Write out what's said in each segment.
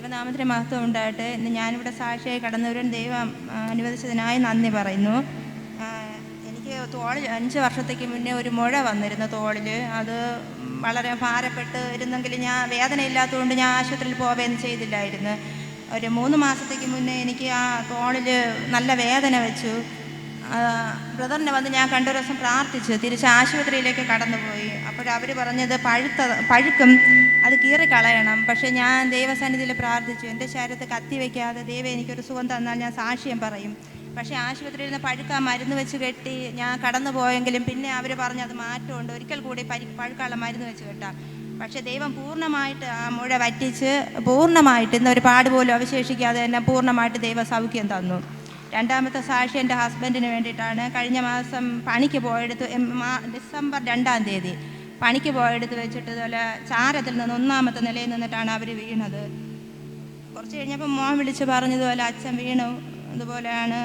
ദൈവനാമത്തിന് മഹത്വം ഉണ്ടായിട്ട് ഇന്ന് ഞാനിവിടെ സാക്ഷിയായി കടന്നവരും ദൈവം അനുവദിച്ചതിനായി നന്ദി പറയുന്നു. എനിക്ക് തോളിൽ 5 വർഷത്തേക്ക് മുന്നേ ഒരു മുഴ വന്നിരുന്നു തോളിൽ. അത് വളരെ ഭാരപ്പെട്ട് ഇരുന്നെങ്കിൽ ഞാൻ വേദനയില്ലാത്തതുകൊണ്ട് ഞാൻ ആശുപത്രിയിൽ പോവുകയൊന്നും ചെയ്തില്ലായിരുന്നു. ഒരു 3 മാസത്തേക്ക് മുന്നേ എനിക്ക് ആ തോളിൽ നല്ല വേദന വെച്ചു. ബ്രദറിനെ വന്ന് ഞാൻ 2 ദിവസം പ്രാർത്ഥിച്ചു. തിരിച്ച് ആശുപത്രിയിലേക്ക് കടന്നുപോയി. അപ്പോഴവർ പറഞ്ഞത് പഴുക്കും, അത് കീറിക്കളയണം. പക്ഷേ ഞാൻ ദൈവസന്നിധിയിൽ പ്രാർത്ഥിച്ചു. എൻ്റെ ശരീരത്തെ കത്തി വയ്ക്കാതെ ദൈവം എനിക്കൊരു സുഖം തന്നാൽ ഞാൻ സാക്ഷ്യം പറയും. പക്ഷേ ആശുപത്രിയിൽ നിന്ന് പഴുക്കാൻ മരുന്ന് വെച്ച് കെട്ടി ഞാൻ കടന്നു പോയെങ്കിലും പിന്നെ അവർ പറഞ്ഞത് മാറ്റമുണ്ട്, ഒരിക്കൽ കൂടി പഴുക്കാനുള്ള മരുന്ന് വെച്ച് കെട്ടാം. പക്ഷേ ദൈവം പൂർണ്ണമായിട്ട് ആ മുഴ വറ്റിച്ച് പൂർണ്ണമായിട്ട് ഇന്നൊരു പാട് പോലും അവശേഷിക്കാതെ തന്നെ പൂർണ്ണമായിട്ട് ദൈവ സൗഖ്യം തന്നു. രണ്ടാമത്തെ സാക്ഷി എൻ്റെ ഹസ്ബൻഡിന് വേണ്ടിയിട്ടാണ്. കഴിഞ്ഞ മാസം പണിക്ക് പോയെടുത്ത് ഡിസംബർ 2-ാം തീയതി പണിക്ക് പോയെടുത്ത് വെച്ചിട്ട് ഇതുപോലെ ചാരത്തിൽ നിന്ന് 1-ാമത്തെ നിലയിൽ നിന്നിട്ടാണ് അവർ വീണത്. കുറച്ച് കഴിഞ്ഞപ്പോൾ മോൻ വിളിച്ച് പറഞ്ഞതുപോലെ അച്ഛൻ വീണു, അതുപോലെയാണ്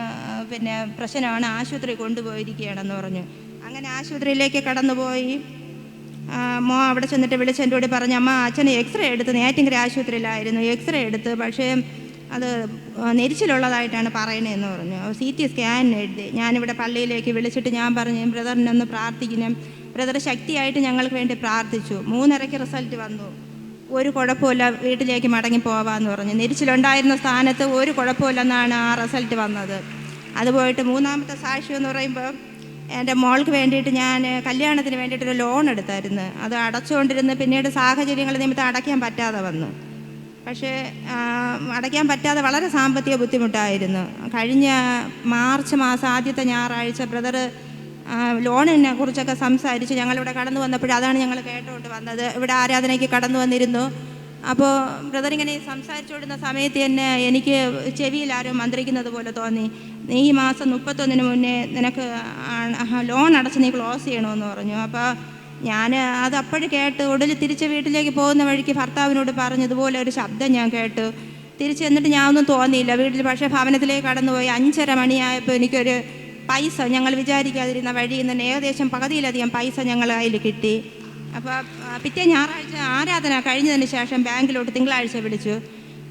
പിന്നെ പ്രശ്നമാണ്, ആശുപത്രി കൊണ്ടുപോയിരിക്കുകയാണെന്ന് പറഞ്ഞു. അങ്ങനെ ആശുപത്രിയിലേക്ക് കടന്നുപോയി. മോൻ അവിടെ ചെന്നിട്ട് വിളിച്ച് എൻ്റെ കൂടി പറഞ്ഞു, അമ്മ അച്ഛന് എക്സ്റേ എടുത്ത്, നെയ്യാറ്റിൻകര ആശുപത്രിയിലായിരുന്നു, എക്സ്റേ എടുത്ത്, പക്ഷേ അത് നെരിച്ചിലുള്ളതായിട്ടാണ് പറയണതെന്ന് പറഞ്ഞു. CT സ്കാൻ എഴുതി. ഞാനിവിടെ പള്ളിയിലേക്ക് വിളിച്ചിട്ട് ഞാൻ പറഞ്ഞു, ബ്രദറിനൊന്ന് പ്രാർത്ഥിക്കണം. ബ്രദർ ശക്തിയായിട്ട് ഞങ്ങൾക്ക് വേണ്ടി പ്രാർത്ഥിച്ചു. 3:30 റിസൾട്ട് വന്നു. ഒരു കുഴപ്പമില്ല, വീട്ടിലേക്ക് മടങ്ങി പോവാമെന്ന് പറഞ്ഞു. നെരിച്ചിലുണ്ടായിരുന്ന സ്ഥാനത്ത് ഒരു കുഴപ്പമില്ലെന്നാണ് ആ റിസൾട്ട് വന്നത്. അത് പോയിട്ട് 3-ാമത്തെ സാക്ഷ്യം എന്ന് പറയുമ്പോൾ എൻ്റെ മോൾക്ക് വേണ്ടിയിട്ട് ഞാൻ കല്യാണത്തിന് വേണ്ടിയിട്ടൊരു ലോൺ എടുത്തായിരുന്നു. അത് അടച്ചുകൊണ്ടിരുന്ന് പിന്നീട് സാഹചര്യങ്ങൾ നിമിത്തം അടയ്ക്കാൻ പറ്റാതെ വന്നു. പക്ഷേ അടയ്ക്കാൻ പറ്റാതെ വളരെ സാമ്പത്തിക ബുദ്ധിമുട്ടായിരുന്നു. കഴിഞ്ഞ മാർച്ച് മാസം ആദ്യത്തെ ഞായറാഴ്ച ബ്രദർ ലോണിനെ കുറിച്ചൊക്കെ സംസാരിച്ച് ഞങ്ങളിവിടെ കടന്നു വന്നപ്പോൾ അതാണ് ഞങ്ങൾ കേട്ടുകൊണ്ട് വന്നത്. ഇവിടെ ആരാധനയ്ക്ക് കടന്നു വന്നിരുന്നു. അപ്പോൾ ബ്രദർ ഇങ്ങനെ സംസാരിച്ചുകൊണ്ടിരുന്ന സമയത്ത് തന്നെ എനിക്ക് ചെവിയിൽ ആരോ മന്ത്രിക്കുന്നത് പോലെ തോന്നി. ഈ മാസം 31-ന് മുന്നേ നിനക്ക് ലോൺ അടച്ച് നീ ക്ലോസ് ചെയ്യണമെന്ന് പറഞ്ഞു. അപ്പോൾ ഞാൻ അതപ്പോഴും കേട്ട് ഒടുവിൽ തിരിച്ച് വീട്ടിലേക്ക് പോകുന്ന വഴിക്ക് ഭർത്താവിനോട് പറഞ്ഞു, ഇതുപോലെ ഒരു ശബ്ദം ഞാൻ കേട്ടു. തിരിച്ച് എന്നിട്ട് ഞാനൊന്നും തോന്നിയില്ല വീട്ടിൽ. പക്ഷേ ഭവനത്തിലേക്ക് കടന്നുപോയി 5:30 മണിയായപ്പോൾ എനിക്കൊരു പൈസ, ഞങ്ങൾ വിചാരിക്കാതിരുന്ന വഴിയിൽ നിന്ന് ഏകദേശം പകുതിയിലധികം പൈസ ഞങ്ങൾ കയ്യിൽ കിട്ടി. അപ്പോൾ പിറ്റേ ഞായറാഴ്ച ആരാധന കഴിഞ്ഞതിന് ശേഷം ബാങ്കിലോട്ട് തിങ്കളാഴ്ച വിളിച്ചു.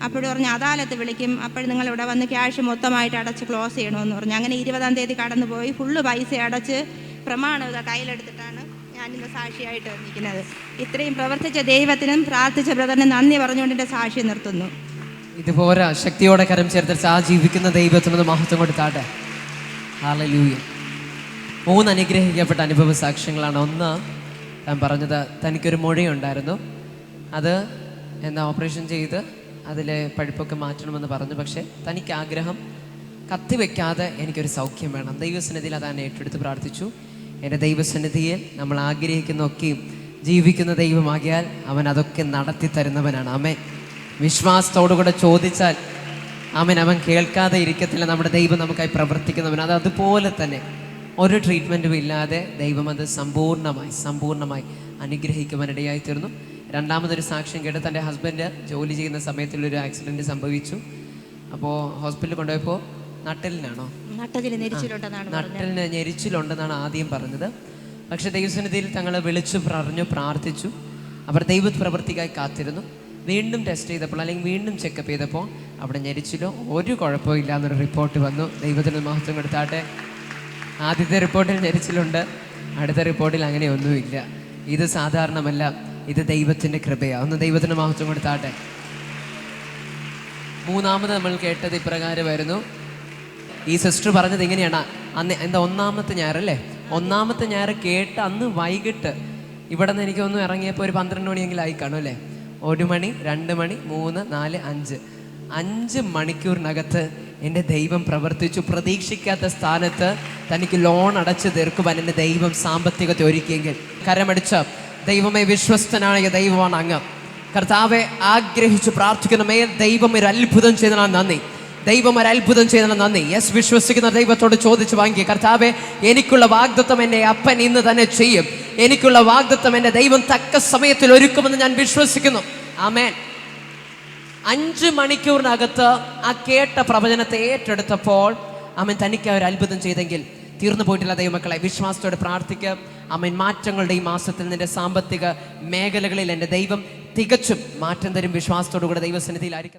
അപ്പോഴും പറഞ്ഞു അദാലത്ത് വിളിക്കും, അപ്പോഴും നിങ്ങളിവിടെ വന്ന് ക്യാഷ് മൊത്തമായിട്ട് അടച്ച് ക്ലോസ് ചെയ്യണമെന്ന് പറഞ്ഞു. അങ്ങനെ 20-ാം തീയതി കടന്നുപോയി ഫുള്ള് പൈസ അടച്ച് പ്രമാണം കയ്യിലെടുത്തിട്ടാണ് ഞാനിന്ന് സാക്ഷിയായിട്ട് നിൽക്കുന്നത്. ഇത്രയും പ്രവർത്തിച്ച ദൈവത്തിനും പ്രാർത്ഥിച്ച ബ്രദറിനും നന്ദി പറഞ്ഞുകൊണ്ട് എൻ്റെ സാക്ഷി നിർത്തുന്നു. ഇതുപോലെ ശക്തിയോടെ കരം ചേർത്ത് ആ ജീവിക്കുന്ന ദൈവത്തിനൊന്ന് മഹത്വം കൊടുത്താട്ടെ. ഹല്ലേലൂയ. 3 അനുഗ്രഹിക്കപ്പെട്ട അനുഭവ സാക്ഷ്യങ്ങളാണ്. ഒന്ന്, ഞാൻ പറഞ്ഞത് തനിക്കൊരു മുഴയുണ്ടായിരുന്നു. അത് ഓപ്പറേഷൻ ചെയ്ത് അതിലെ പഴുപ്പൊക്കെ മാറ്റണമെന്ന് പറഞ്ഞു. പക്ഷേ തനിക്ക് ആഗ്രഹം കത്തിവെക്കാതെ എനിക്കൊരു സൗഖ്യം വേണം. ദൈവസന്നിധിയിൽ അതാണ് ഏറ്റെടുത്ത് പ്രാർത്ഥിച്ചു. എൻ്റെ ദൈവസന്നിധിയിൽ നമ്മൾ ആഗ്രഹിക്കുന്നതൊക്കെയും ജീവിക്കുന്ന ദൈവമാകിയാൽ അവൻ അതൊക്കെ നടത്തി തരുന്നവനാണ്. ആമേൻ. വിശ്വാസത്തോടുകൂടെ ചോദിച്ചാൽ അവൻ കേൾക്കാതെ ഇരിക്കത്തില്ല. നമ്മുടെ ദൈവം നമുക്കായി പ്രവർത്തിക്കുന്നവൻ. അത് അതുപോലെ തന്നെ ഒരു ട്രീറ്റ്മെൻറ്റും ഇല്ലാതെ ദൈവം അത് സമ്പൂർണ്ണമായി അനുഗ്രഹിക്കുവാനിടയായി തീർന്നു. രണ്ടാമതൊരു സാക്ഷ്യം കേട്ട് തൻ്റെ ഹസ്ബൻഡ് ജോലി ചെയ്യുന്ന സമയത്തുള്ളൊരു ആക്സിഡൻറ്റ് സംഭവിച്ചു. അപ്പോൾ ഹോസ്പിറ്റലിൽ കൊണ്ടുപോയപ്പോൾ നട്ടലിന് ഞെരിച്ചിലുണ്ടെന്നാണ് ആദ്യം പറഞ്ഞത്. പക്ഷേ ദൈവസന്നിധിയിൽ തങ്ങൾ വിളിച്ചു പ്രാർത്ഥിച്ചു. അവർ ദൈവ പ്രവൃത്തിക്കായി കാത്തിരുന്നു. വീണ്ടും ടെസ്റ്റ് ചെയ്തപ്പോൾ അല്ലെങ്കിൽ വീണ്ടും ചെക്കപ്പ് ചെയ്തപ്പോൾ അവിടെ ഞെരിച്ചിലോ ഒരു കുഴപ്പമില്ല എന്നൊരു റിപ്പോർട്ട് വന്നു. ദൈവത്തിന് മഹത്വം കൊടുത്താട്ടെ. ആദ്യത്തെ റിപ്പോർട്ടിൽ ഞെരിച്ചിലുണ്ട്, അടുത്ത റിപ്പോർട്ടിൽ അങ്ങനെയൊന്നുമില്ല. ഇത് സാധാരണമല്ല, ഇത് ദൈവത്തിൻ്റെ കൃപയാണ്. ഒന്ന് ദൈവത്തിന് മഹത്വം കൊടുത്താട്ടെ. മൂന്നാമത് നമ്മൾ കേട്ടത് ഇപ്രകാരമായിരുന്നു. ഈ സിസ്റ്റർ പറഞ്ഞത് ഇങ്ങനെയാണ്. അന്ന് 1-ാമത്തെ ഞായറല്ലേ, 1-ാമത്തെ ഞായർ കേട്ട് അന്ന് വൈകിട്ട് ഇവിടെ നിന്ന് എനിക്കൊന്നും ഇറങ്ങിയപ്പോൾ ഒരു 12 മണിയെങ്കിലും ആയി കാണും അല്ലേ. 1 മണി, 2 മണി, 3, 4, 5 മണിക്കൂറിനകത്ത് എൻ്റെ ദൈവം പ്രവർത്തിച്ചു. പ്രതീക്ഷിക്കാത്ത സ്ഥാനത്ത് തനിക്ക് ലോൺ അടച്ചു തീർക്കുവാൻ എൻ്റെ ദൈവം സാമ്പത്തികത്തെ ഒരുക്കിയെങ്കിൽ കരമടിച്ച ദൈവമേ, വിശ്വസ്തനായ ദൈവമാണ് അങ്ങ്. കർത്താവെ, ആഗ്രഹിച്ചു പ്രാർത്ഥിക്കുന്ന മേൽ ദൈവം ഒരു അത്ഭുതം ചെയ്തതിനാൽ നന്ദി. യെസ്, വിശ്വസിക്കുന്ന ദൈവത്തോട് ചോദിച്ച് വാങ്ങിക്കുക. കർത്താവെ, എനിക്കുള്ള വാഗ്ദത്തം എൻ്റെ അപ്പൻ ഇന്ന് തന്നെ ചെയ്യും. എനിക്കുള്ള വാഗ്ദത്തം എൻ്റെ ദൈവം തക്ക സമയത്തിൽ ഒരുക്കുമെന്ന് ഞാൻ വിശ്വസിക്കുന്നു. ആമേൻ. 5 മണിക്കൂറിനകത്ത് ആ കേട്ട പ്രവചനത്തെ ഏറ്റെടുത്തപ്പോൾ തനിക്ക് ഒരു അത്ഭുതം ചെയ്തെങ്കിൽ തീർന്നു പോയിട്ടില്ല. ദൈവമക്കളെ, വിശ്വാസത്തോടെ പ്രാർത്ഥിക്കുക. മാറ്റങ്ങളുടെ ഈ മാസത്തിൽ നിന്റെ സാമ്പത്തിക മേഖലകളിൽ എൻ്റെ ദൈവം തികച്ചും മാറ്റം തരും. വിശ്വാസത്തോടു കൂടെ ദൈവസന്നിധിയിലായിരിക്കും.